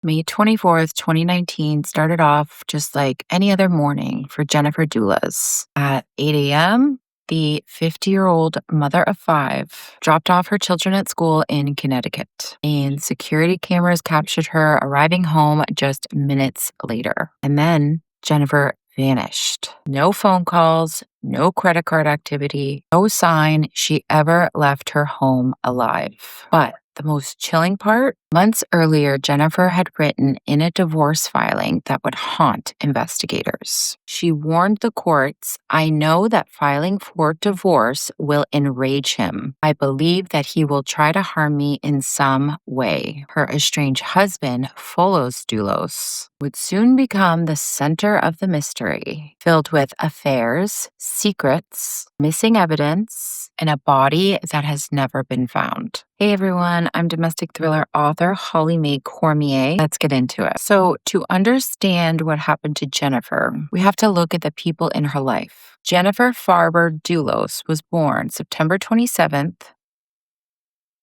May 24th, 2019 started off just like any other morning for Jennifer Dulos. At 8 a.m., the 50-year-old mother of five dropped off her children at school in Connecticut, and security cameras captured her arriving home just minutes later. And then Jennifer vanished. No phone calls, no credit card activity, no sign she ever left her home alive. But the most chilling part, months earlier, Jennifer had written in a divorce filing that would haunt investigators. She warned the courts, "I know that filing for divorce will enrage him. I believe that he will try to harm me in some way." Her estranged husband, Fotis Dulos, would soon become the center of the mystery, filled with affairs, secrets, missing evidence, and a body that has never been found. Hey everyone, I'm domestic thriller author Holly Mae Cormier. Let's get into it. So, to understand what happened to Jennifer, we have to look at the people in her life. Jennifer Farber Dulos was born September 27th,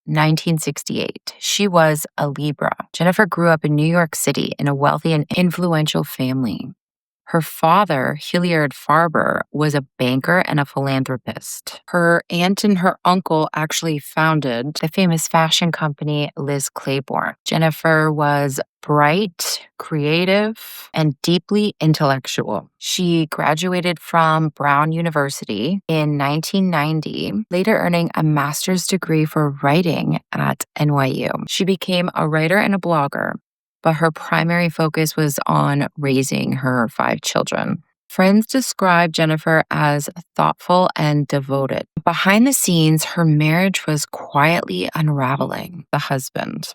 1968. She was a Libra. Jennifer grew up in New York City in a wealthy and influential family. Her father, Hilliard Farber, was a banker and a philanthropist. Her aunt and her uncle actually founded the famous fashion company Liz Claiborne. Jennifer was bright, creative, and deeply intellectual. She graduated from Brown University in 1990, later earning a master's degree for writing at NYU. She became a writer and a blogger, but her primary focus was on raising her 5 children. Friends describe Jennifer as thoughtful and devoted. Behind the scenes, her marriage was quietly unraveling. The husband.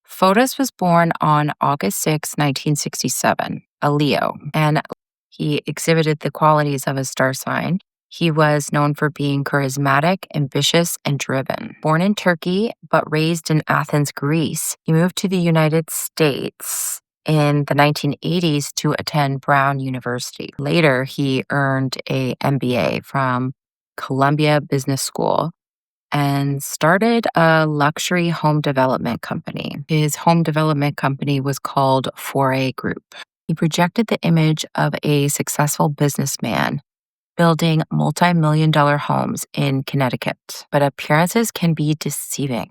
Fotis was born on August 6, 1967, a Leo, and he exhibited the qualities of a star sign. He was known for being charismatic, ambitious, and driven. Born in Turkey, but raised in Athens, Greece, he moved to the United States in the 1980s to attend Brown University. Later, he earned a MBA from Columbia Business School and started a luxury home development company. His home development company was called Foray Group. He projected the image of a successful businessman building multi-million-dollar homes in Connecticut, but appearances can be deceiving.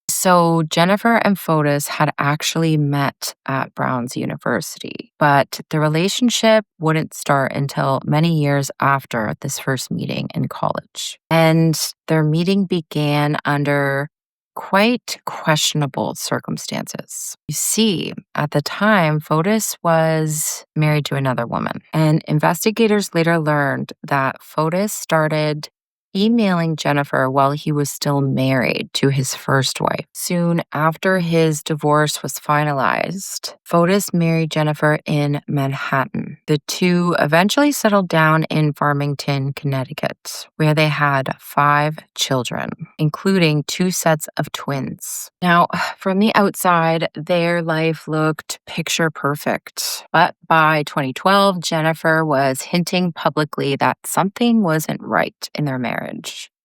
So Jennifer and Fotis had actually met at Brown's University, but the relationship wouldn't start until many years after this first meeting in college. And their meeting began under quite questionable circumstances. You see, at the time, Fotis was married to another woman, and investigators later learned that Fotis started emailing Jennifer while he was still married to his first wife. Soon after his divorce was finalized, Fotis married Jennifer in Manhattan. The two eventually settled down in Farmington, Connecticut, where they had 5 children, including 2 sets of twins. Now, from the outside, their life looked picture perfect. But by 2012, Jennifer was hinting publicly that something wasn't right in their marriage.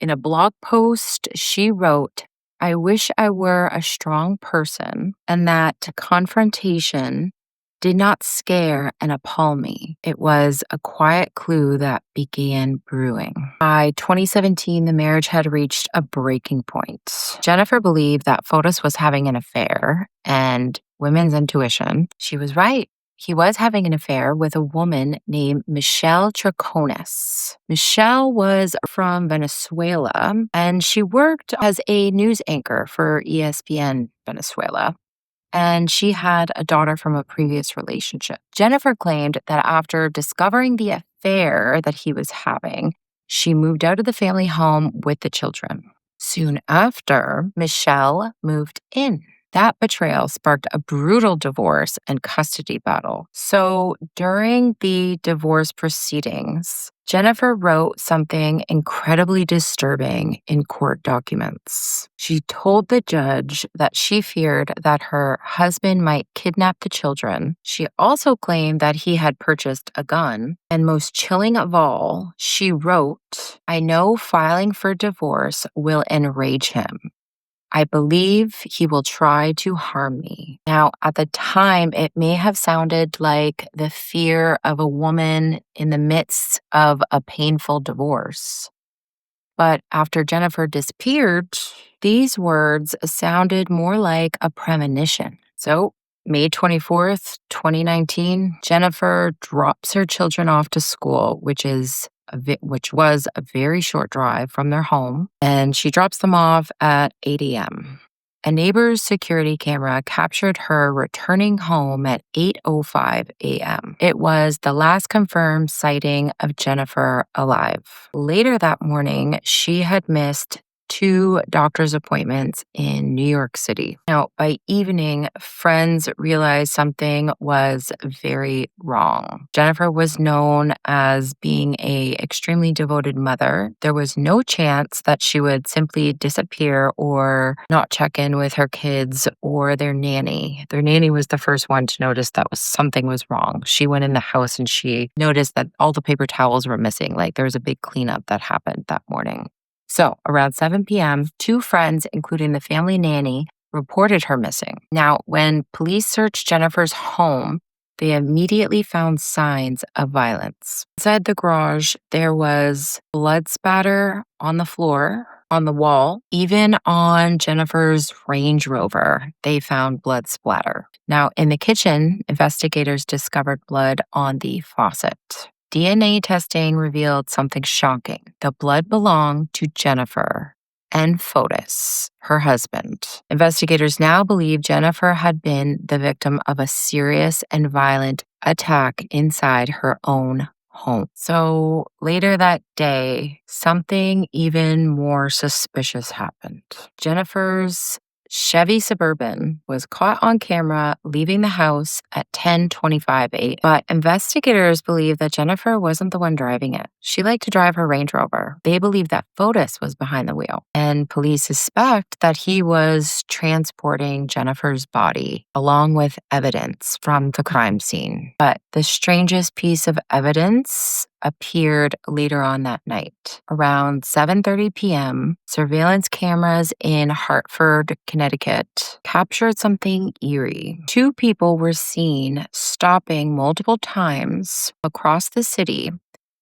In a blog post, she wrote, "I wish I were a strong person and that confrontation did not scare and appall me. It was a quiet clue that began brewing." By 2017, the marriage had reached a breaking point. Jennifer believed that Fotis was having an affair, and women's intuition, she was right. He was having an affair with a woman named Michelle Troconis. Michelle was from Venezuela, and she worked as a news anchor for ESPN Venezuela. And she had a daughter from a previous relationship. Jennifer claimed that after discovering the affair that he was having, she moved out of the family home with the children. Soon after, Michelle moved in. That betrayal sparked a brutal divorce and custody battle. So during the divorce proceedings, Jennifer wrote something incredibly disturbing in court documents. She told the judge that she feared that her husband might kidnap the children. She also claimed that he had purchased a gun. And most chilling of all, she wrote, "I know filing for divorce will enrage him. I believe he will try to harm me. Now, at the time, it may have sounded like the fear of a woman in the midst of a painful divorce. But after Jennifer disappeared, these words sounded more like a premonition. So, May 24th, 2019, Jennifer drops her children off to school, which was a very short drive from their home, and she drops them off at 8 a.m. A neighbor's security camera captured her returning home at 8:05 a.m. It was the last confirmed sighting of Jennifer alive. Later that morning, she had missed 2 doctor's appointments in New York City. Now, by evening, friends realized something was very wrong. Jennifer was known as being an extremely devoted mother. There was no chance that she would simply disappear or not check in with her kids or their nanny. Their nanny was the first one to notice that something was wrong. She went in the house and she noticed that all the paper towels were missing. Like there was a big cleanup that happened that morning. So around 7 p.m., 2 friends, including the family nanny, reported her missing. Now, when police searched Jennifer's home, they immediately found signs of violence. Inside the garage, there was blood spatter on the floor, on the wall. Even on Jennifer's Range Rover, they found blood splatter. Now, in the kitchen, investigators discovered blood on the faucet. DNA testing revealed something shocking. The blood belonged to Jennifer and Fotis, her husband. Investigators now believe Jennifer had been the victim of a serious and violent attack inside her own home. So later that day, something even more suspicious happened. Jennifer's Chevy Suburban was caught on camera leaving the house at 10:25 a.m. But investigators believe that Jennifer wasn't the one driving it. She liked to drive her Range Rover. They believe that Fotis was behind the wheel, and police suspect that he was transporting Jennifer's body along with evidence from the crime scene. But the strangest piece of evidence appeared later on that night. Around 7:30 p.m., surveillance cameras in Hartford, Connecticut, captured something eerie. 2 people were seen stopping multiple times across the city,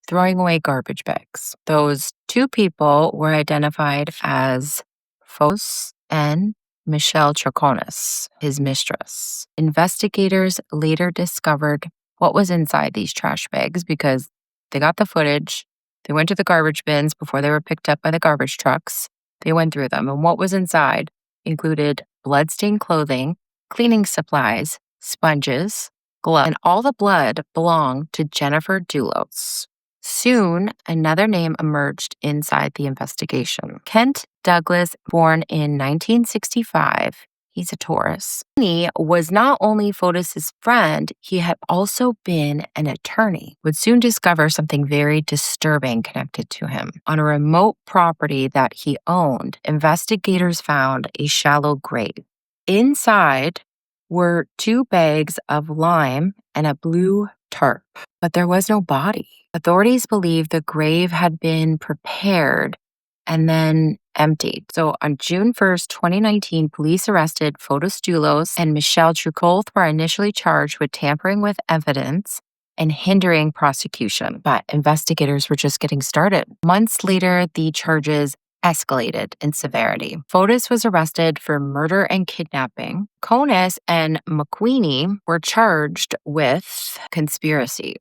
throwing away garbage bags. Those 2 people were identified as Fotis and Michelle Troconis, his mistress. Investigators later discovered what was inside these trash bags because they got the footage. They went to the garbage bins before they were picked up by the garbage trucks. They went through them, and what was inside included bloodstained clothing, cleaning supplies, sponges, gloves, and all the blood belonged to Jennifer Dulos. Soon, another name emerged inside the investigation. Kent Douglas, born in 1965, he's a Taurus. He was not only Fotis' friend, he had also been an attorney. Would soon discover something very disturbing connected to him. On a remote property that he owned, investigators found a shallow grave. Inside were 2 bags of lime and a blue tarp, but there was no body. Authorities believe the grave had been prepared and then emptied. So on June 1st, 2019, police arrested Fotis Dulos and Michelle Troconis. Both were initially charged with tampering with evidence and hindering prosecution, but investigators were just getting started. Months later, the charges escalated in severity. Fotis was arrested for murder and kidnapping. Troconis and Mawhinney were charged with conspiracy.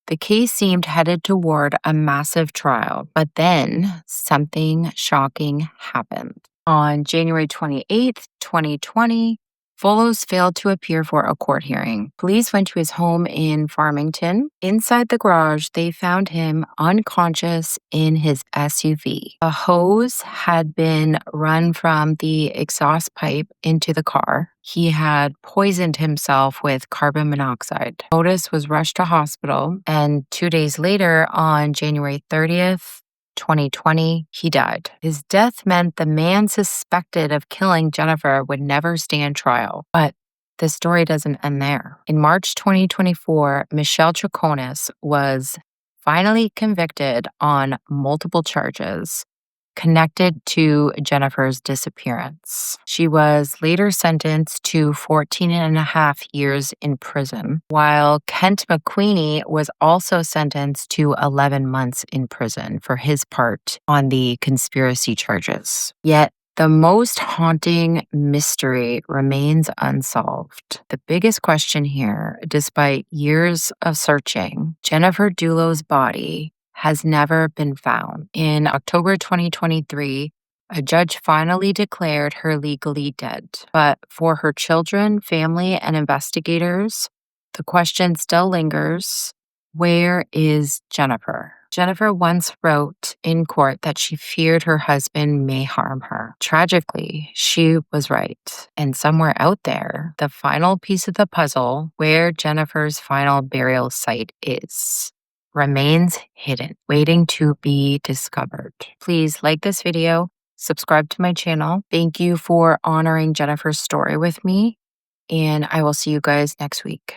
The case seemed headed toward a massive trial, but then something shocking happened. On January 28th, 2020, Dulos failed to appear for a court hearing. Police went to his home in Farmington. Inside the garage, they found him unconscious in his SUV. A hose had been run from the exhaust pipe into the car. He had poisoned himself with carbon monoxide. Fotis was rushed to hospital, and 2 days later, on January 30th, 2020, he died. His death meant the man suspected of killing Jennifer would never stand trial. But the story doesn't end there. In March 2024, Michelle Troconis was finally convicted on multiple charges. connected to Jennifer's disappearance. She was later sentenced to 14 and a half years in prison, while Kent Mawhinney was also sentenced to 11 months in prison for his part on the conspiracy charges. Yet, the most haunting mystery remains unsolved. The biggest question here, despite years of searching, Jennifer Dulos' body has never been found. In October 2023, a judge finally declared her legally dead. But for her children, family, and investigators, the question still lingers: where is Jennifer? Jennifer once wrote in court that she feared her husband may harm her. Tragically, she was right. And somewhere out there, the final piece of the puzzle, where Jennifer's final burial site is, remains hidden, waiting to be discovered. Please like this video, subscribe to my channel. Thank you for honoring Jennifer's story with me, and I will see you guys next week.